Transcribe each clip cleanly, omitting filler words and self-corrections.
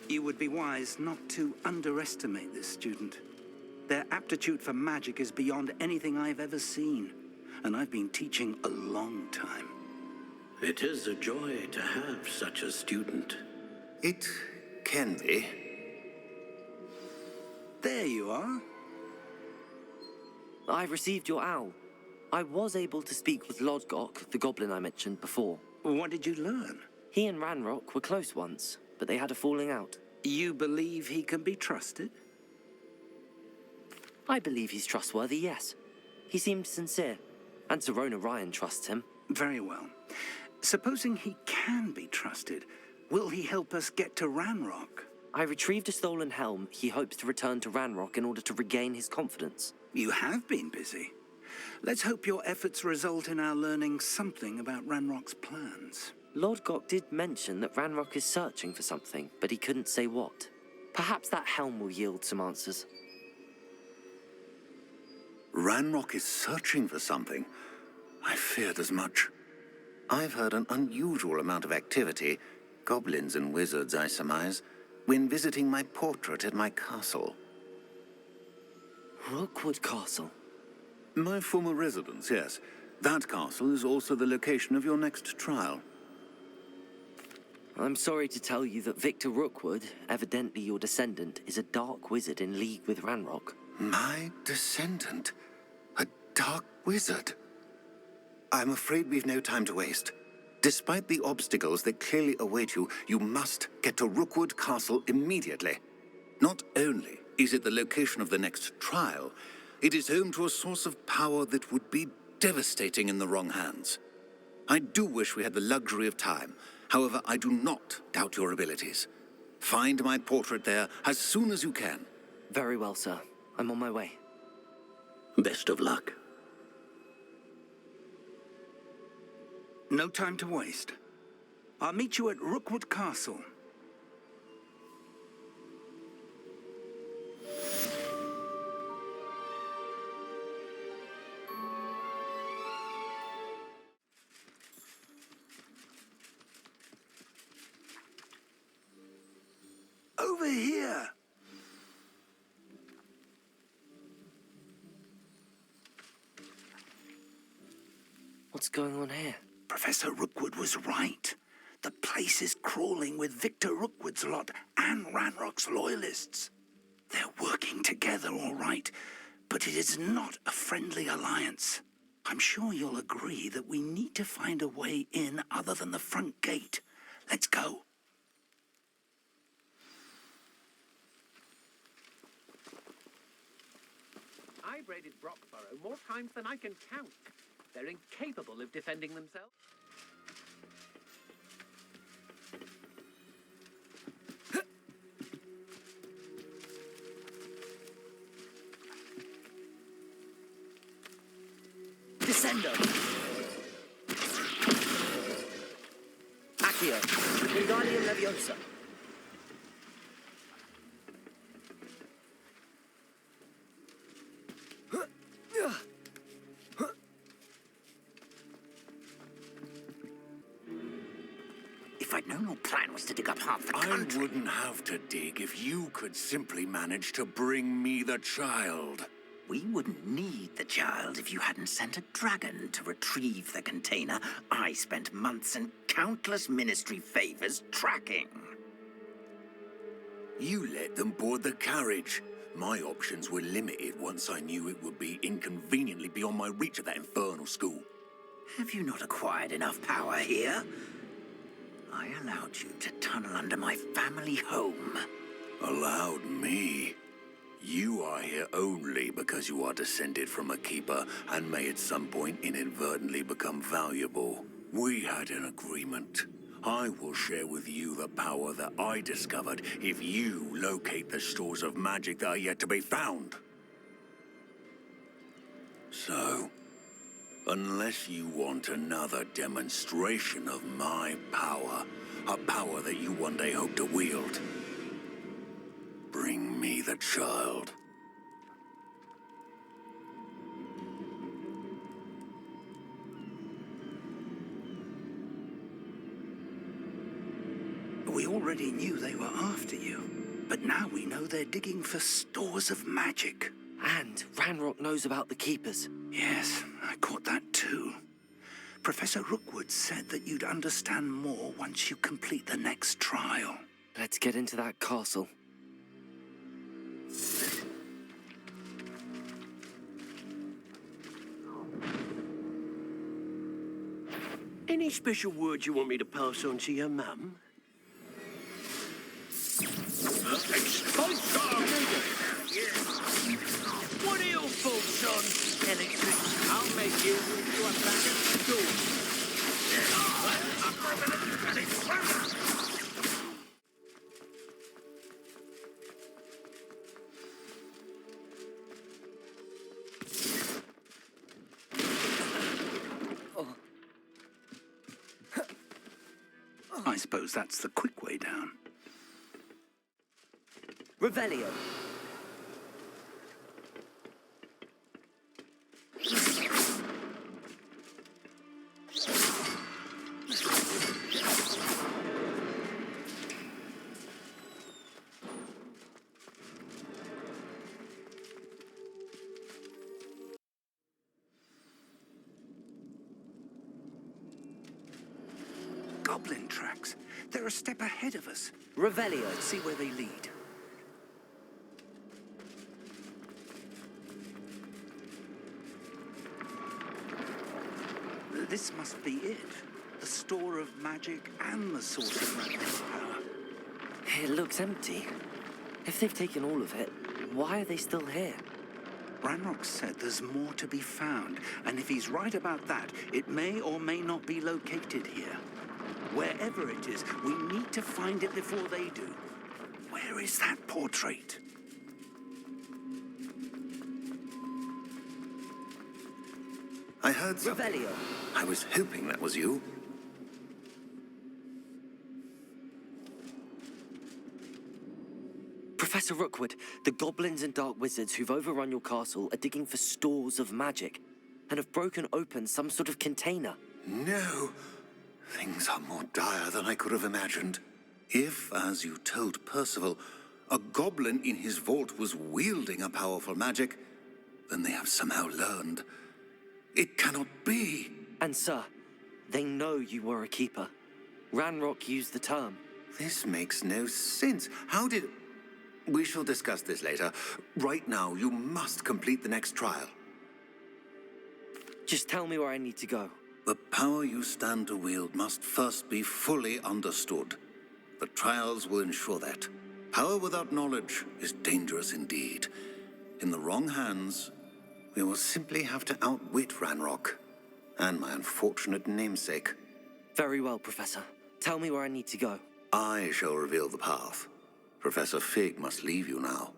You would be wise not to underestimate this student. Their aptitude for magic is beyond anything I've ever seen, and I've been teaching a long time. It is a joy to have such a student. It can be. There you are. I received your owl. I was able to speak with Lodgok, the goblin I mentioned before. What did you learn? He and Ranrock were close once, but they had a falling out. You believe he can be trusted? I believe he's trustworthy, yes. He seemed sincere, and Sirona Ryan trusts him. Very well. Supposing he can be trusted, will he help us get to Ranrock? I retrieved a stolen helm he hopes to return to Ranrock in order to regain his confidence. You have been busy. Let's hope your efforts result in our learning something about Ranrock's plans. Lodgok did mention that Ranrock is searching for something, but he couldn't say what. Perhaps that helm will yield some answers. Ranrock is searching for something. I feared as much. I've heard an unusual amount of activity, goblins and wizards, I surmise, when visiting my portrait at my castle. Rookwood Castle? My former residence, yes. That castle is also the location of your next trial. I'm sorry to tell you that Victor Rookwood, evidently your descendant, is a dark wizard in league with Ranrock. My descendant? A dark wizard? I'm afraid we've no time to waste. Despite the obstacles that clearly await you, you must get to Rookwood Castle immediately. Not only is it the location of the next trial, it is home to a source of power that would be devastating in the wrong hands. I do wish we had the luxury of time. However, I do not doubt your abilities. Find my portrait there as soon as you can. Very well, sir. I'm on my way. Best of luck. No time to waste. I'll meet you at Rookwood Castle. Over here! What's going on here? Professor Rookwood was right. The place is crawling with Victor Rookwood's lot and Ranrock's loyalists. They're working together, all right, but it is not a friendly alliance. I'm sure you'll agree that we need to find a way in other than the front gate. Let's go. I've raided Brockborough more times than I can count. They're incapable of defending themselves. Descendo! Accio! Wingardium Leviosa! If I'd known your plan was to dig up half the country... I wouldn't have to dig if you could simply manage to bring me the child. We wouldn't need the child if you hadn't sent a dragon to retrieve the container I spent months and countless ministry favors tracking. You let them board the carriage. My options were limited once I knew it would be inconveniently beyond my reach at that infernal school. Have you not acquired enough power here? I allowed you to tunnel under my family home. Allowed me? You are here only because you are descended from a keeper and may at some point inadvertently become valuable. We had an agreement. I will share with you the power that I discovered if you locate the stores of magic that are yet to be found. So, unless you want another demonstration of my power, a power that you one day hope to wield, bring me the child. Are we all already knew they were after you. But now we know they're digging for stores of magic. And Ranrock knows about the Keepers. Yes, I caught that too. Professor Rookwood said that you'd understand more once you complete the next trial. Let's get into that castle. Any special words you want me to pass on to your mum? What are your faults, son? Electric. I'll make you into a bag of stone. I suppose that's the quick way down. Revelio. Goblin tracks. They're a step ahead of us. Revelio. Let's see where they lead. This must be it. The store of magic and the source of Ranrock's power. It looks empty. If they've taken all of it, why are they still here? Ranrock said there's more to be found, and if he's right about that, it may or may not be located here. Wherever it is, we need to find it before they do. Where is that portrait? I heard something. Revelio. I was hoping that was you. Professor Rookwood, the goblins and dark wizards who've overrun your castle are digging for stores of magic and have broken open some sort of container. No. Things are more dire than I could have imagined. If, as you told Percival, a goblin in his vault was wielding a powerful magic, then they have somehow learned. It cannot be. And sir, they know you were a keeper. Ranrock used the term. This makes no sense. How did... We shall discuss this later. Right now, you must complete the next trial. Just tell me where I need to go. The power you stand to wield must first be fully understood. The trials will ensure that. Power without knowledge is dangerous indeed. In the wrong hands, we will simply have to outwit Ranrock and my unfortunate namesake. Very well, Professor. Tell me where I need to go. I shall reveal the path. Professor Fig must leave you now.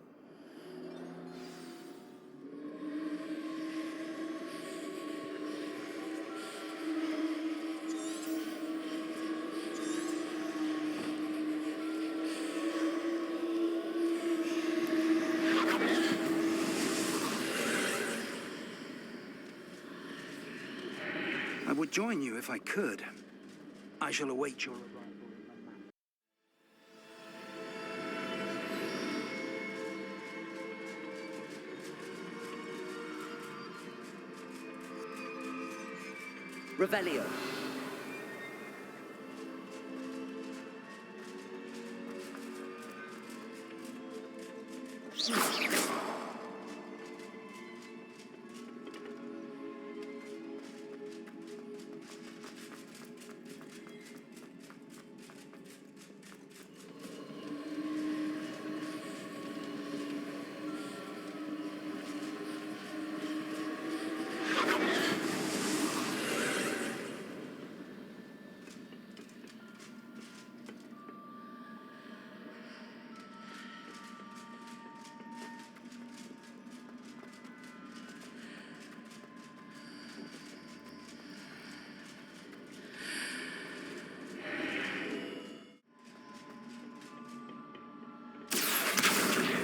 I would join you if I could. I shall await your arrival. Revelio.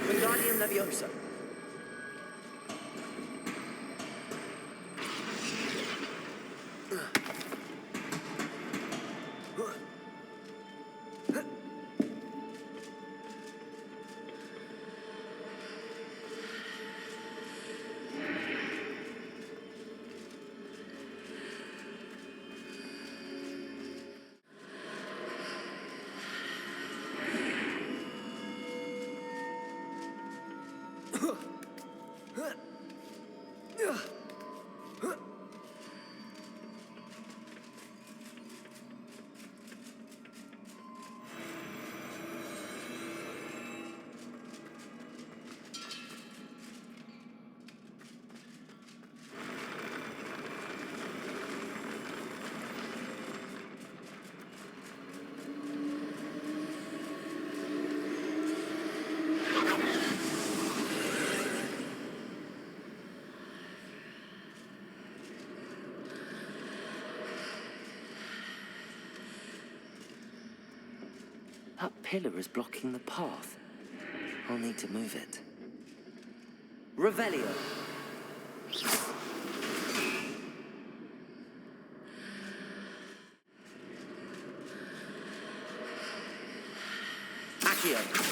Wingardium Leviosa. pillar is blocking the path. I'll need to move it. Revelio. Accio.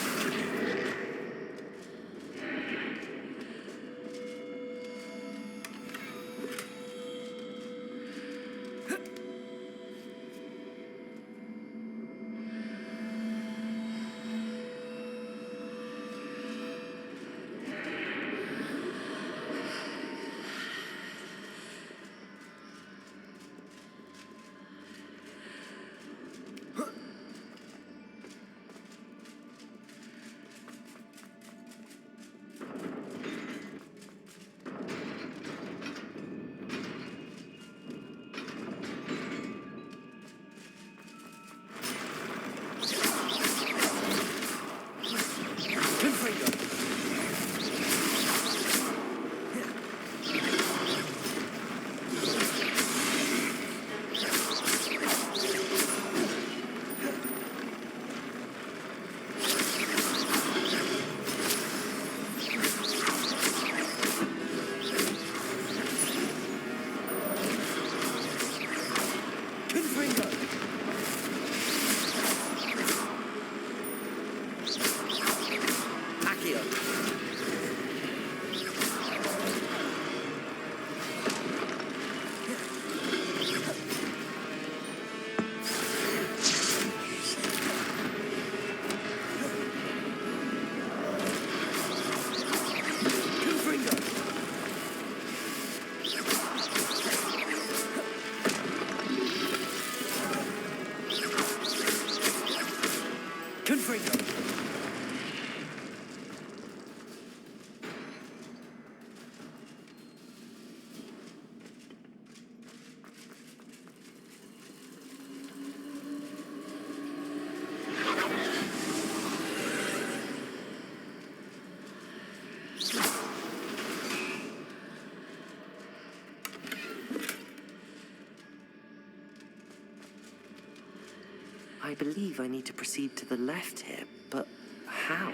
I believe I need to proceed to the left here, but how?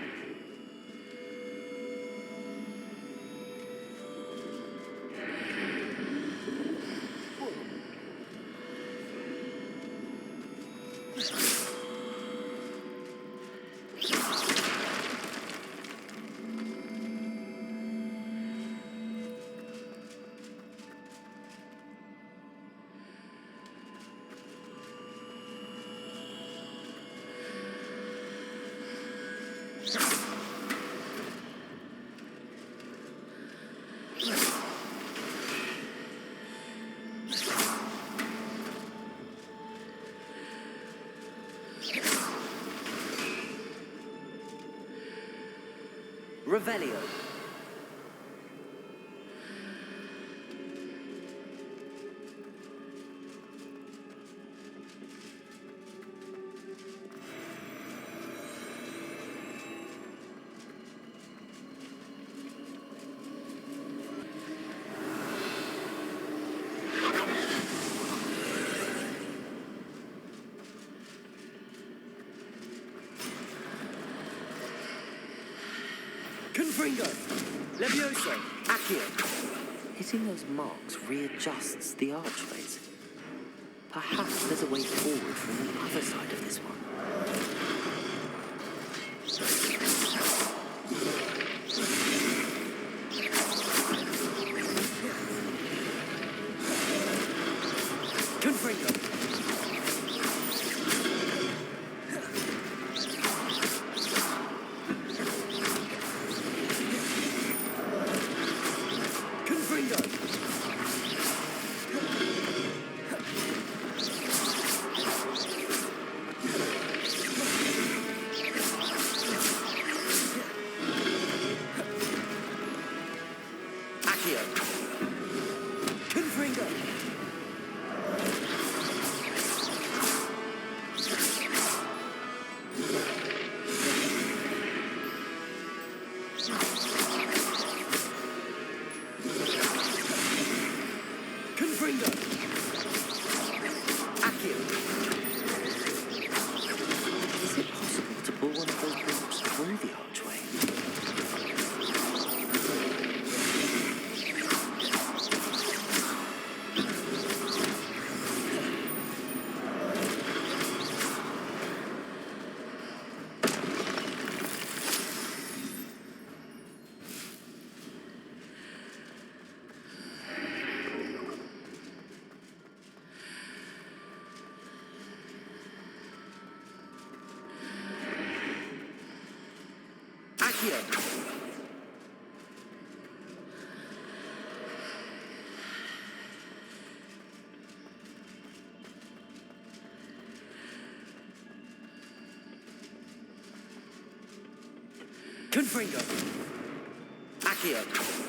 Revelio. Confringo! Levioso! Accio! Hitting those marks readjusts the archways. Perhaps there's a way forward from the other side of this one. Confringo! Is it possible to Accio. Confringo. Accio.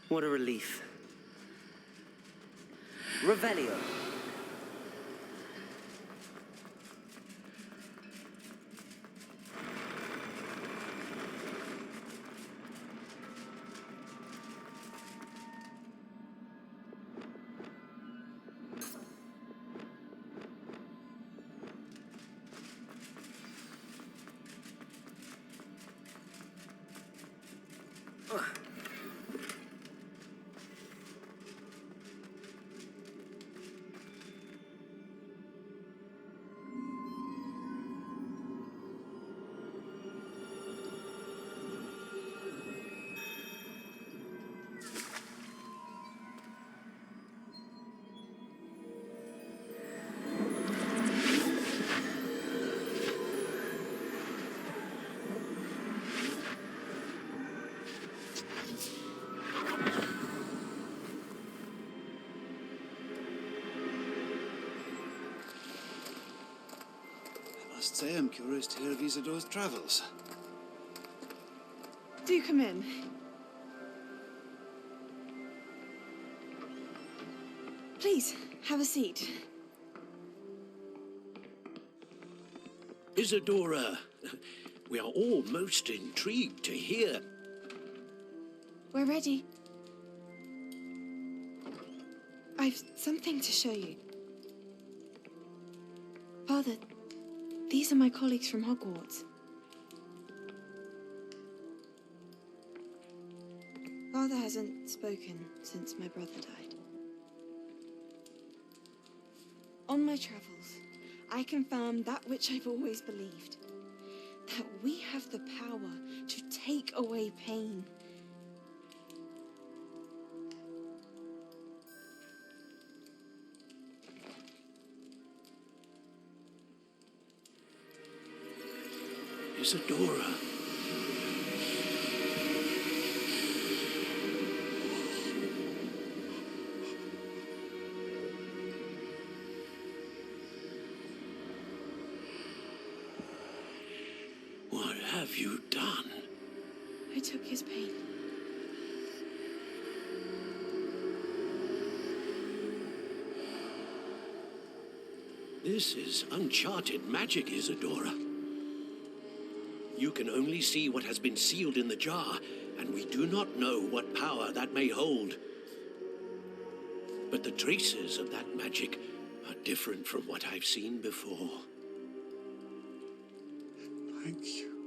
What a relief. Revelio. I must say I'm curious to hear of Isadore's travels. Do come in. Please, have a seat. Isadora, we are all most intrigued to hear. We're ready. I've something to show you. Father, these are my colleagues from Hogwarts. Father hasn't spoken since my brother died. On my travels, I confirmed that which I've always believed. That we have the power to take away pain. Isadora. What have you done? I took his pain. This is uncharted magic, Isadora. You can only see what has been sealed in the jar, and we do not know what power that may hold. But the traces of that magic are different from what I've seen before. Thank you.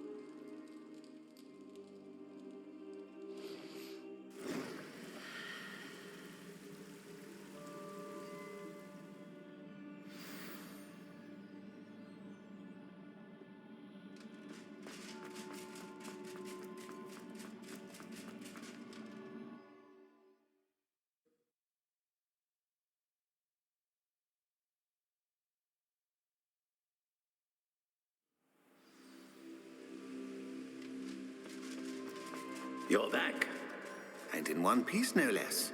You're back. And in one piece, no less.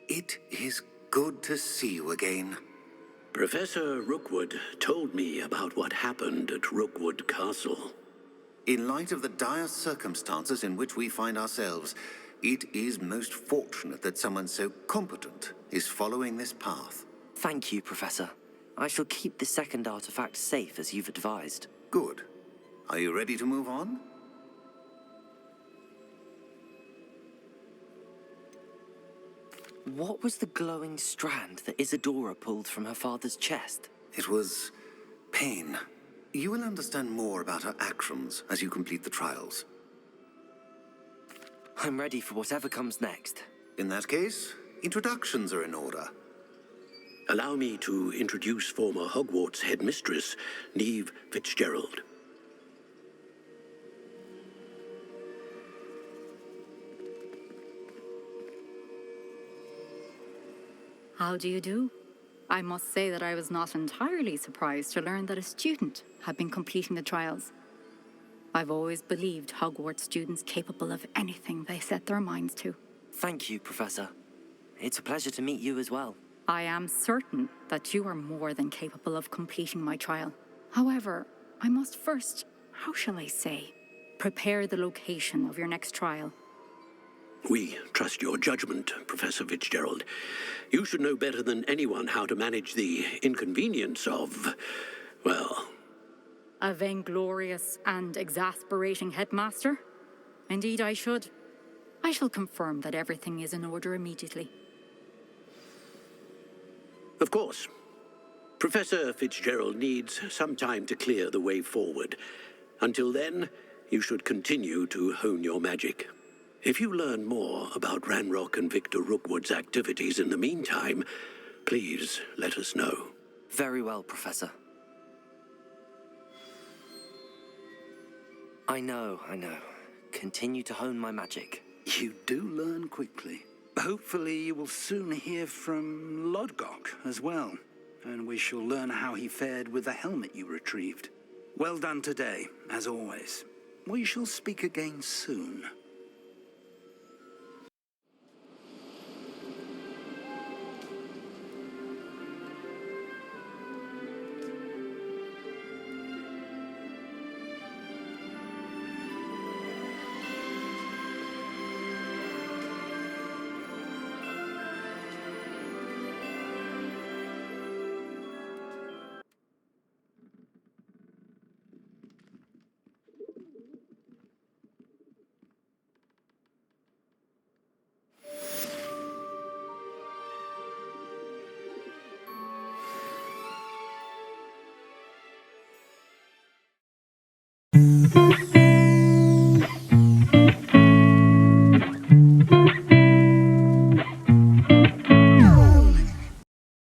It is good to see you again. Professor Rookwood told me about what happened at Rookwood Castle. In light of the dire circumstances in which we find ourselves, it is most fortunate that someone so competent is following this path. Thank you, Professor. I shall keep the second artifact safe as you've advised. Good. Are you ready to move on? What was the glowing strand that Isadora pulled from her father's chest? It was pain. You will understand more about her actions as you complete the trials. I'm ready for whatever comes next. In that case, introductions are in order. Allow me to introduce former Hogwarts headmistress, Neve Fitzgerald. How do you do? I must say that I was not entirely surprised to learn that a student had been completing the trials. I've always believed Hogwarts students capable of anything they set their minds to. Thank you, Professor. It's a pleasure to meet you as well. I am certain that you are more than capable of completing my trial. However, I must first, how shall I say, prepare the location of your next trial. We trust your judgment, Professor Fitzgerald. You should know better than anyone how to manage the inconvenience of, well... A vainglorious and exasperating headmaster? Indeed, I should. I shall confirm that everything is in order immediately. Of course. Professor Fitzgerald needs some time to clear the way forward. Until then, you should continue to hone your magic. If you learn more about Ranrock and Victor Rookwood's activities in the meantime, please let us know. Very well, Professor. I know. Continue to hone my magic. You do learn quickly. Hopefully you will soon hear from Lodgok as well, and we shall learn how he fared with the helmet you retrieved. Well done today, as always. We shall speak again soon.